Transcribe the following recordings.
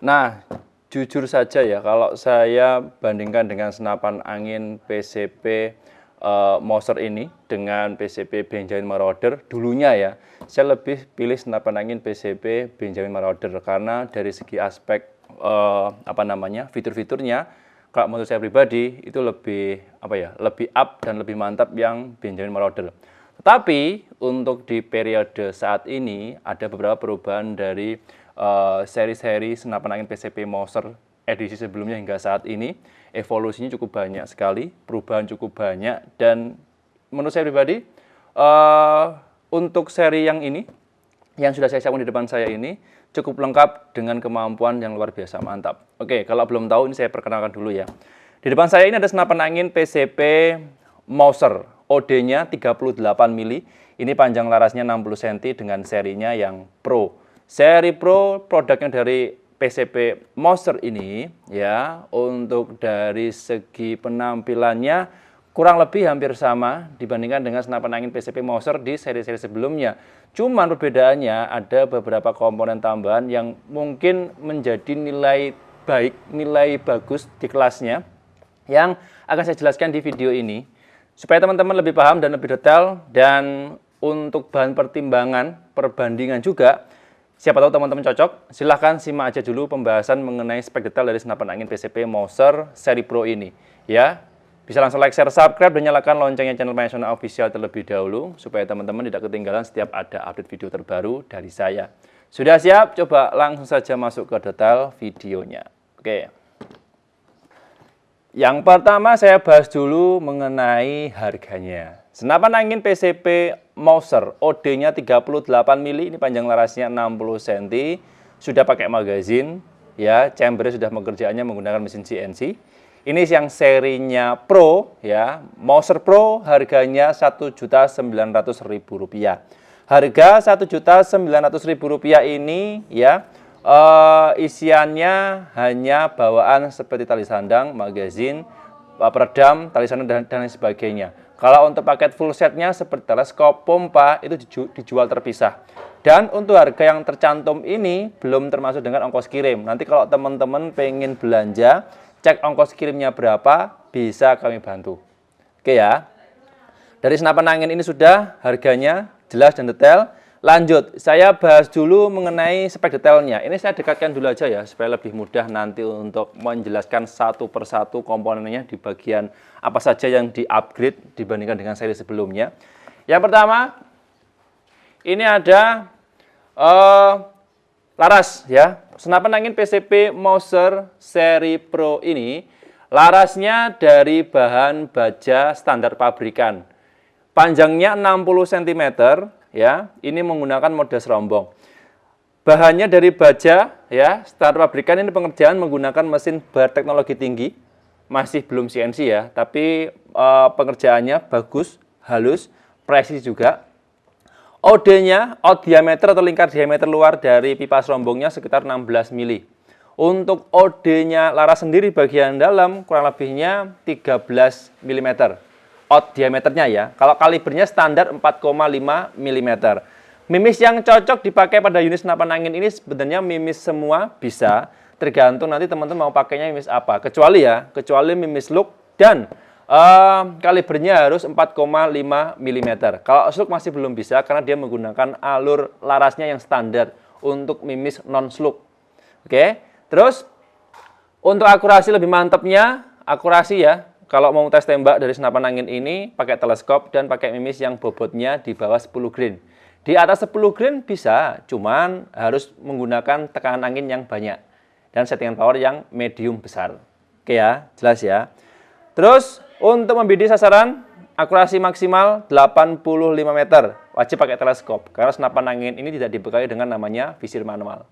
Nah, jujur saja ya, kalau saya bandingkan dengan senapan angin PCP Moser ini dengan PCP Benjamin Marauder, dulunya ya, saya lebih pilih senapan angin PCP Benjamin Marauder karena dari segi aspek fitur-fiturnya, kalau menurut saya pribadi itu lebih lebih up dan lebih mantap yang Benjamin Marauder. Tetapi untuk di periode saat ini ada beberapa perubahan dari seri-seri senapan angin PCP Moser edisi sebelumnya hingga saat ini. Evolusinya cukup banyak sekali, perubahan cukup banyak, dan menurut saya pribadi untuk seri yang ini, yang sudah saya siapkan di depan saya ini, cukup lengkap dengan kemampuan yang luar biasa mantap. Oke, kalau belum tahu ini saya perkenalkan dulu ya. Di depan saya ini ada senapan angin PCP Moser, OD-nya 38 mili. Ini panjang larasnya 60 cm dengan serinya yang Pro. Seri Pro produknya dari PCP Moser ini ya, untuk dari segi penampilannya kurang lebih hampir sama dibandingkan dengan senapan angin PCP Moser di seri-seri sebelumnya. Cuman perbedaannya ada beberapa komponen tambahan yang mungkin menjadi nilai baik, nilai bagus di kelasnya yang akan saya jelaskan di video ini supaya teman-teman lebih paham dan lebih detail, dan untuk bahan pertimbangan, perbandingan juga. Siapa tahu teman-teman cocok, silahkan simak aja dulu pembahasan mengenai spek detail dari senapan angin PCP Moser seri Pro ini. Ya, bisa langsung like, share, subscribe, dan nyalakan loncengnya channel Nasional Official terlebih dahulu, supaya teman-teman tidak ketinggalan setiap ada update video terbaru dari saya. Sudah siap? Coba langsung saja masuk ke detail videonya. Oke. Yang pertama saya bahas dulu mengenai harganya. Senapan angin PCP Moser, OD-nya 38 mili, ini panjang larasnya 60 cm, sudah pakai magazin, ya, chambernya sudah pekerjaannya menggunakan mesin CNC. Ini yang serinya Pro, ya, Moser Pro, harganya Rp1.900.000. Harga Rp1.900.000 ini, ya, isiannya hanya bawaan seperti tali sandang, magazin, peredam, tali sandang, dan lain sebagainya. Kalau untuk paket full setnya seperti teleskop, pompa, itu dijual terpisah. Dan untuk harga yang tercantum ini belum termasuk dengan ongkos kirim. Nanti kalau teman-teman pengen belanja, cek ongkos kirimnya berapa, bisa kami bantu. Oke ya. Dari senapan angin ini sudah harganya jelas dan detail. Lanjut, saya bahas dulu mengenai spek detailnya. Ini saya dekatkan dulu aja ya, supaya lebih mudah nanti untuk menjelaskan satu persatu komponennya di bagian apa saja yang di-upgrade dibandingkan dengan seri sebelumnya. Yang pertama, ini ada laras ya. Senapan angin PCP Moser seri Pro ini, larasnya dari bahan baja standar pabrikan. Panjangnya 60 cm. Ya, ini menggunakan mode serombong. Bahannya dari baja, ya, standar pabrikan. Ini pengerjaan menggunakan mesin bar teknologi tinggi, masih belum CNC ya, tapi pengerjaannya bagus, halus, presisi juga. OD-nya, out diameter atau lingkar diameter luar dari pipa serombongnya sekitar 16 mili. Untuk OD-nya laras sendiri bagian dalam kurang lebihnya 13 mm. Out diameternya ya. Kalau kalibernya standar 4,5 mm. Mimis yang cocok dipakai pada unit senapan angin ini sebenarnya mimis semua bisa, tergantung nanti teman-teman mau pakainya mimis apa. Kecuali mimis look dan kalibernya harus 4,5 mm. Kalau slug masih belum bisa karena dia menggunakan alur larasnya yang standar untuk mimis non slug. Oke. Terus untuk akurasi lebih mantapnya, akurasi ya. Kalau mau tes tembak dari senapan angin ini, pakai teleskop dan pakai mimis yang bobotnya di bawah 10 grain. Di atas 10 grain bisa, cuman harus menggunakan tekanan angin yang banyak. Dan settingan power yang medium besar. Oke ya, jelas ya. Terus, untuk membidik sasaran, akurasi maksimal 85 meter. Wajib pakai teleskop, karena senapan angin ini tidak dibekali dengan namanya visir manual.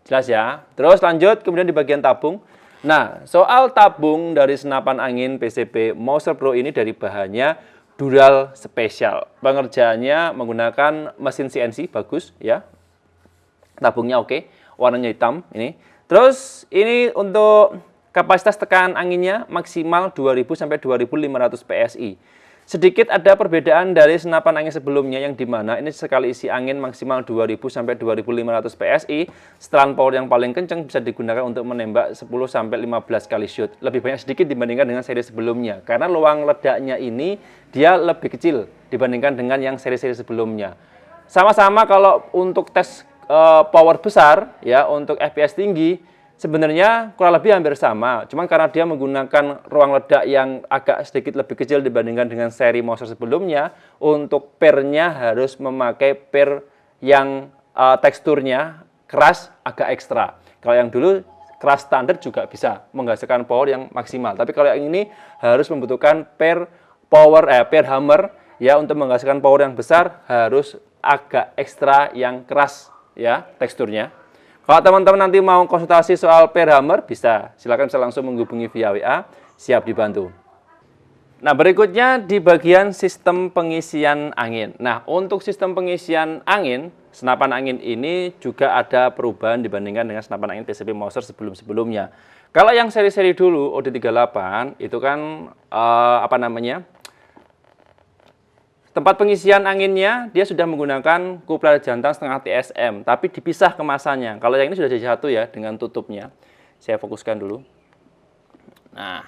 Jelas ya. Terus lanjut, kemudian di bagian tabung. Nah, soal tabung dari senapan angin PCP Moser Pro ini dari bahannya dural spesial. Pengerjaannya menggunakan mesin CNC, bagus ya. Tabungnya oke, warnanya hitam ini. Terus ini untuk kapasitas tekanan anginnya maksimal 2000 sampai 2500 PSI. Sedikit ada perbedaan dari senapan angin sebelumnya yang dimana ini sekali isi angin maksimal 2000 sampai 2500 PSI. Setelan power yang paling kencang bisa digunakan untuk menembak 10 sampai 15 kali shoot. Lebih banyak sedikit dibandingkan dengan seri sebelumnya. Karena luang ledaknya ini dia lebih kecil dibandingkan dengan yang seri-seri sebelumnya. Sama-sama kalau untuk tes power besar ya, untuk FPS tinggi sebenarnya kurang lebih hampir sama, cuman karena dia menggunakan ruang ledak yang agak sedikit lebih kecil dibandingkan dengan seri Mauser sebelumnya, untuk pernya harus memakai per yang teksturnya keras agak ekstra. Kalau yang dulu keras standar juga bisa menghasilkan power yang maksimal, tapi kalau yang ini harus membutuhkan per hammer ya, untuk menghasilkan power yang besar harus agak ekstra yang keras ya teksturnya. Kalau teman-teman nanti mau konsultasi soal per hammer, bisa langsung menghubungi via WA, siap dibantu. Nah, berikutnya di bagian sistem pengisian angin. Nah, untuk sistem pengisian angin, senapan angin ini juga ada perubahan dibandingkan dengan senapan angin PCP Mauser sebelum-sebelumnya. Kalau yang seri-seri dulu OD38 itu kan tempat pengisian anginnya dia sudah menggunakan kupler jantan setengah TSM, tapi dipisah kemasannya. Kalau yang ini sudah jadi satu ya dengan tutupnya. Saya fokuskan dulu. Nah,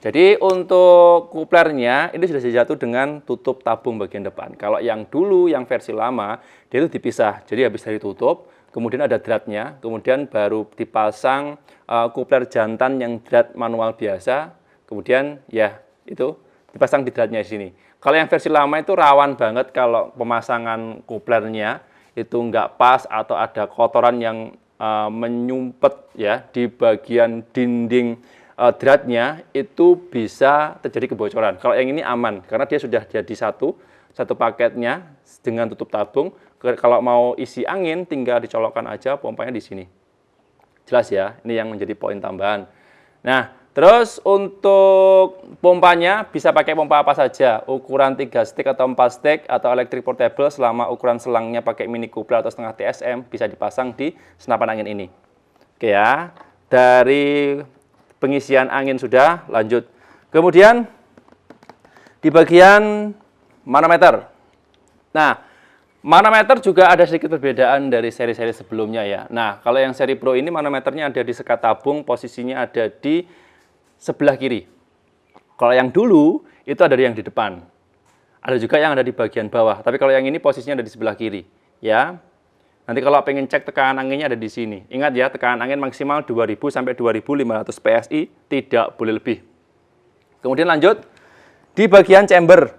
jadi untuk kuplernya ini sudah jadi satu dengan tutup tabung bagian depan. Kalau yang dulu, yang versi lama, dia itu dipisah. Jadi habis dari tutup, kemudian ada dratnya, kemudian baru dipasang kupler jantan yang drat manual biasa, kemudian ya itu dipasang di dratnya di sini. Kalau yang versi lama itu rawan banget kalau pemasangan kuplernya itu nggak pas atau ada kotoran yang menyumpet ya di bagian dinding dratnya, itu bisa terjadi kebocoran. Kalau yang ini aman karena dia sudah jadi satu paketnya dengan tutup tabung. Kalau mau isi angin tinggal dicolokkan aja pompanya di sini. Jelas ya, ini yang menjadi poin tambahan. Nah, terus untuk pompanya bisa pakai pompa apa saja, ukuran 3 stick atau 4 stick atau electric portable, selama ukuran selangnya pakai mini kupler atau setengah TSM bisa dipasang di senapan angin ini. Oke ya, dari pengisian angin sudah, lanjut. Kemudian di bagian manometer. Nah, manometer juga ada sedikit perbedaan dari seri-seri sebelumnya ya. Nah, kalau yang seri Pro ini manometernya ada di sekat tabung, posisinya ada di sebelah kiri. Kalau yang dulu itu ada yang di depan. Ada juga yang ada di bagian bawah. Tapi kalau yang ini posisinya ada di sebelah kiri, ya. Nanti kalau pengen cek tekanan anginnya ada di sini. Ingat ya, tekanan angin maksimal 2000 sampai 2500 PSI, tidak boleh lebih. Kemudian lanjut di bagian chamber.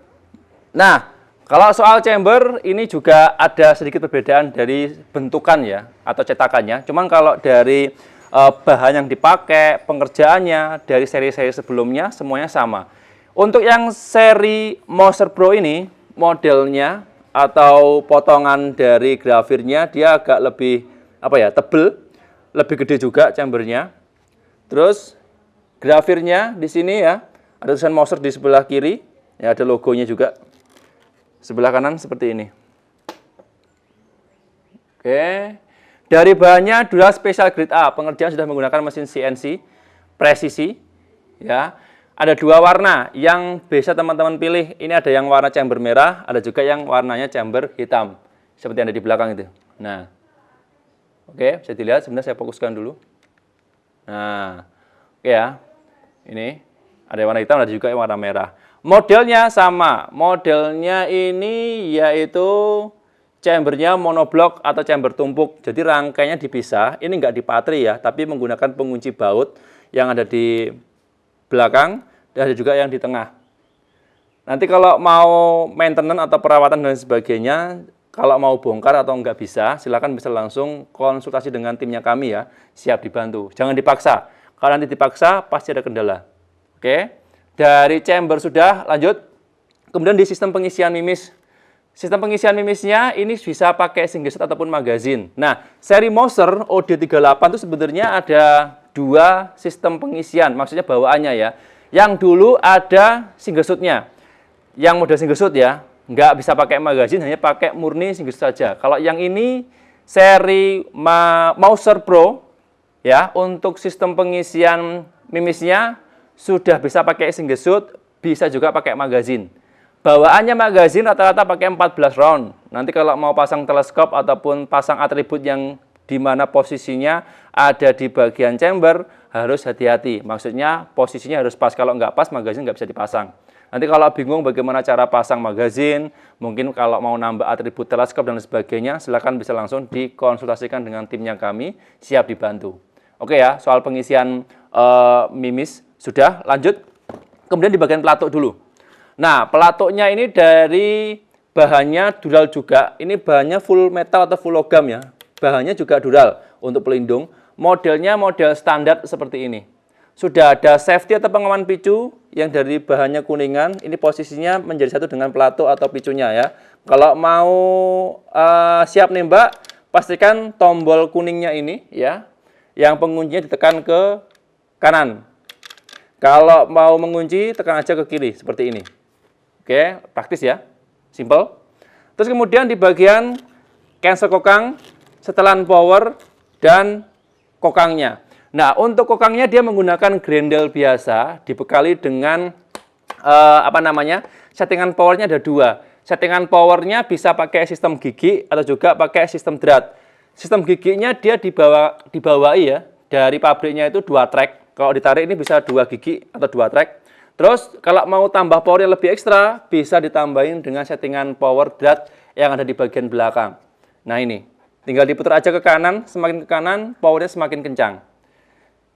Nah, kalau soal chamber ini juga ada sedikit perbedaan dari bentukan ya atau cetakannya. Cuman kalau dari bahan yang dipakai, pengerjaannya dari seri-seri sebelumnya semuanya sama. Untuk yang seri Mauser Pro ini, modelnya atau potongan dari grafirnya dia agak lebih tebel, lebih gede juga chambernya. Terus grafirnya di sini ya, ada tulisan Mauser di sebelah kiri, ya ada logonya juga. Sebelah kanan seperti ini. Oke. Dari bahannya Dural Special Grade A, pengerjaan sudah menggunakan mesin CNC presisi. Ya, ada dua warna yang bisa teman-teman pilih. Ini ada yang warna chamber merah, ada juga yang warnanya chamber hitam, seperti yang ada di belakang itu. Nah, oke, bisa dilihat. Sebenarnya saya fokuskan dulu. Nah, oke ya, ini ada yang warna hitam, ada juga yang warna merah. Modelnya sama, modelnya ini yaitu chambernya monoblok atau chamber tumpuk, jadi rangkainya dipisah. Ini nggak dipatri ya, tapi menggunakan pengunci baut yang ada di belakang dan ada juga yang di tengah. Nanti kalau mau maintenance atau perawatan dan sebagainya, kalau mau bongkar atau nggak bisa, silakan bisa langsung konsultasi dengan timnya kami ya, siap dibantu. Jangan dipaksa, kalau nanti dipaksa pasti ada kendala. Oke, dari chamber sudah, lanjut. Kemudian di sistem pengisian mimis. Sistem pengisian mimisnya ini bisa pakai single shot ataupun magazine. Nah, seri Mauser OD38 itu sebenarnya ada dua sistem pengisian, maksudnya bawaannya ya. Yang dulu ada single shotnya. Yang model single shot ya, nggak bisa pakai magazine, hanya pakai murni single shot saja. Kalau yang ini seri Mauser Pro ya, untuk sistem pengisian mimisnya sudah bisa pakai single shot, bisa juga pakai magazin. Bawaannya magazin rata-rata pakai 14 round. Nanti kalau mau pasang teleskop ataupun pasang atribut yang di mana posisinya ada di bagian chamber, harus hati-hati. Maksudnya posisinya harus pas. Kalau nggak pas, magazin nggak bisa dipasang. Nanti kalau bingung bagaimana cara pasang magazin, mungkin kalau mau nambah atribut teleskop dan sebagainya, silakan bisa langsung dikonsultasikan dengan timnya kami, siap dibantu. Oke ya, soal pengisian mimis sudah, lanjut. Kemudian di bagian pelatuk dulu. Nah, pelatuknya ini dari bahannya dural juga. Ini bahannya full metal atau full logam ya. Bahannya juga dural untuk pelindung. Modelnya model standar seperti ini. Sudah ada safety atau pengaman picu yang dari bahannya kuningan. Ini posisinya menjadi satu dengan pelatuk atau picunya ya. Kalau mau siap nembak, pastikan tombol kuningnya ini ya, yang penguncinya ditekan ke kanan. Kalau mau mengunci, tekan aja ke kiri seperti ini. Oke, praktis ya, simple. Terus kemudian di bagian cancel kokang, setelan power, dan kokangnya. Nah, untuk kokangnya dia menggunakan grendel biasa, dibekali dengan settingan powernya ada dua. Settingan powernya bisa pakai sistem gigi atau juga pakai sistem drat. Sistem giginya dia dibawahi ya, dari pabriknya itu 2 track. Kalau ditarik ini bisa 2 gigi atau 2 track. Terus kalau mau tambah power yang lebih ekstra, bisa ditambahin dengan settingan power drat yang ada di bagian belakang. Nah ini, tinggal diputar aja ke kanan, semakin ke kanan, powernya semakin kencang.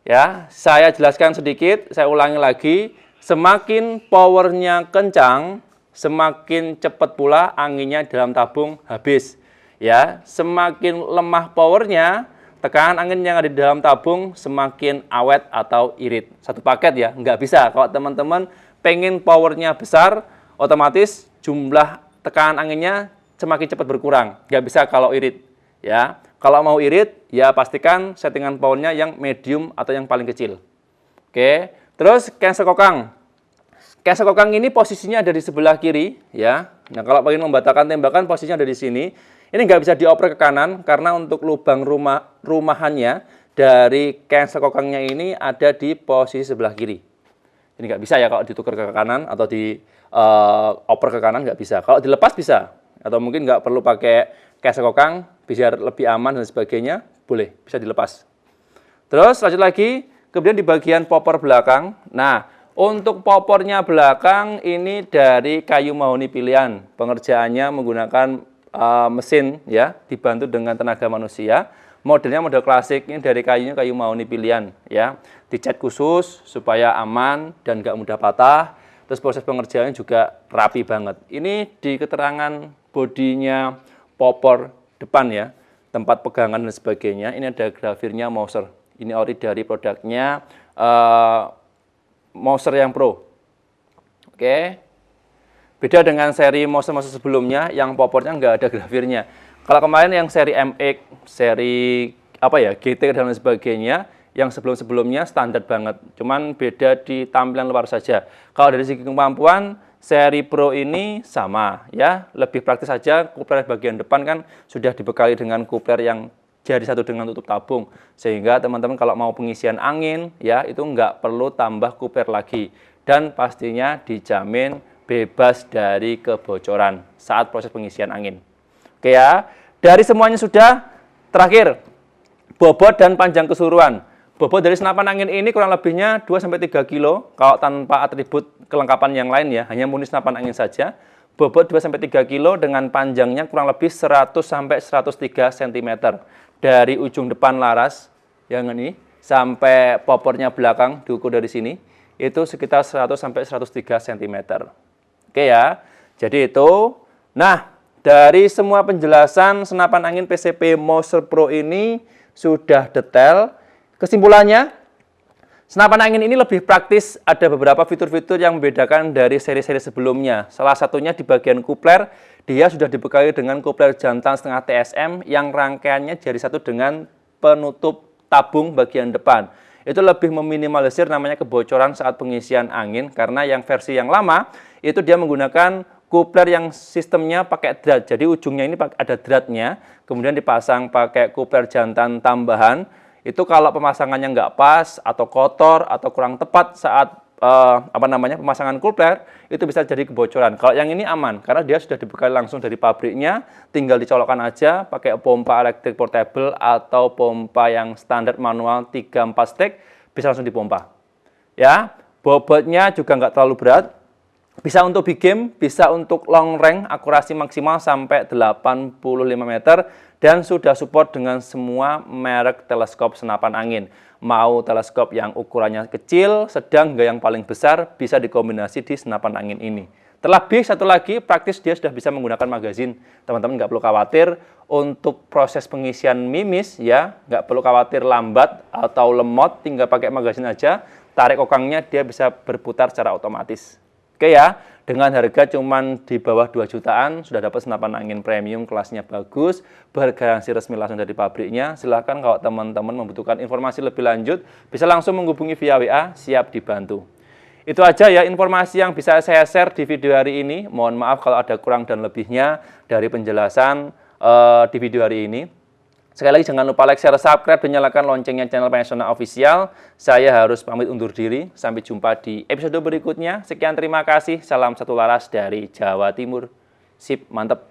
Ya, saya jelaskan sedikit, saya ulangi lagi, semakin powernya kencang, semakin cepat pula anginnya dalam tabung habis. Ya, semakin lemah powernya, tekanan angin yang ada di dalam tabung semakin awet atau irit. Satu paket ya, nggak bisa. Kalau teman-teman pengen powernya besar, otomatis jumlah tekanan anginnya semakin cepat berkurang. Nggak bisa kalau irit. Ya, kalau mau irit, ya pastikan settingan powernya yang medium atau yang paling kecil. Oke, terus cancel kokang. Cancel kokang ini posisinya ada di sebelah kiri. Ya, nah kalau ingin membatalkan tembakan, posisinya ada di sini. Ini nggak bisa dioper ke kanan karena untuk lubang rumahannya dari cancel kokangnya ini ada di posisi sebelah kiri. Ini nggak bisa ya kalau ditukar ke kanan atau dioper ke kanan nggak bisa. Kalau dilepas bisa atau mungkin nggak perlu pakai cancel kokang biar lebih aman dan sebagainya, boleh bisa dilepas. Terus lanjut lagi, kemudian di bagian popor belakang. Nah, untuk popornya belakang ini dari kayu mahoni pilihan. Pengerjaannya menggunakan mesin ya, dibantu dengan tenaga manusia. Modelnya model klasik, ini dari kayunya kayu mahoni pilihan ya. Dicat khusus supaya aman dan nggak mudah patah. Terus proses pengerjaannya juga rapi banget. Ini di keterangan bodinya popor depan ya, tempat pegangan dan sebagainya. Ini ada grafirnya Mouser. Ini ori dari produknya Mouser yang Pro. Oke. Beda dengan seri Mouser sebelumnya yang popornya nggak ada grafirnya. Kalau kemarin yang seri MX, seri GT dan sebagainya, yang sebelum-sebelumnya standar banget. Cuman beda di tampilan luar saja. Kalau dari segi kemampuan, seri Pro ini sama ya, lebih praktis saja. Kupler bagian depan kan sudah dibekali dengan kupler yang jadi satu dengan tutup tabung, sehingga teman-teman kalau mau pengisian angin ya itu nggak perlu tambah kupler lagi, dan pastinya dijamin bebas dari kebocoran saat proses pengisian angin. Oke ya, dari semuanya sudah. Terakhir, bobot dan panjang keseluruhan. Bobot dari senapan angin ini kurang lebihnya 2-3 kilo kalau tanpa atribut kelengkapan yang lain ya, hanya murni senapan angin saja. Bobot 2-3 kilo dengan panjangnya kurang lebih 100-103 cm. Dari ujung depan laras yang ini sampai popornya belakang diukur dari sini itu sekitar 100-103 cm. Oke ya. Jadi itu. Nah, dari semua penjelasan senapan angin PCP Mouser Pro ini sudah detail. Kesimpulannya, senapan angin ini lebih praktis, ada beberapa fitur-fitur yang membedakan dari seri-seri sebelumnya. Salah satunya di bagian kupler, dia sudah dibekali dengan kupler jantan setengah TSM yang rangkaiannya jadi satu dengan penutup tabung bagian depan. Itu lebih meminimalisir namanya kebocoran saat pengisian angin, karena yang versi yang lama itu dia menggunakan kupler yang sistemnya pakai drat. Jadi ujungnya ini ada dratnya, kemudian dipasang pakai kupler jantan tambahan. Itu kalau pemasangannya nggak pas, atau kotor, atau kurang tepat saat pemasangan coupler itu bisa jadi kebocoran. Kalau yang ini aman karena dia sudah dibekali langsung dari pabriknya, tinggal dicolokkan aja pakai pompa elektrik portable atau pompa yang standar manual 3-4 stek bisa langsung dipompa. Ya, bobotnya juga nggak terlalu berat. Bisa untuk big game, bisa untuk long range, akurasi maksimal sampai 85 meter dan sudah support dengan semua merek teleskop senapan angin. Mau teleskop yang ukurannya kecil, sedang, hingga yang paling besar bisa dikombinasi di senapan angin ini. Terlebih satu lagi, praktis dia sudah bisa menggunakan magazin. Teman-teman nggak perlu khawatir untuk proses pengisian mimis, ya, nggak perlu khawatir lambat atau lemot, tinggal pakai magazin aja. Tarik kokangnya dia bisa berputar secara otomatis. Oke ya, dengan harga cuman di bawah 2 jutaan sudah dapat senapan angin premium, kelasnya bagus, bergaransi resmi langsung dari pabriknya. Silahkan kalau teman-teman membutuhkan informasi lebih lanjut, bisa langsung menghubungi via WA, siap dibantu. Itu aja ya informasi yang bisa saya share di video hari ini. Mohon maaf kalau ada kurang dan lebihnya dari penjelasan di video hari ini. Sekali lagi jangan lupa like, share, subscribe, dan nyalakan loncengnya channel Pensiona Official. Saya harus pamit undur diri. Sampai jumpa di episode berikutnya. Sekian terima kasih. Salam satu laras dari Jawa Timur. Sip, mantep.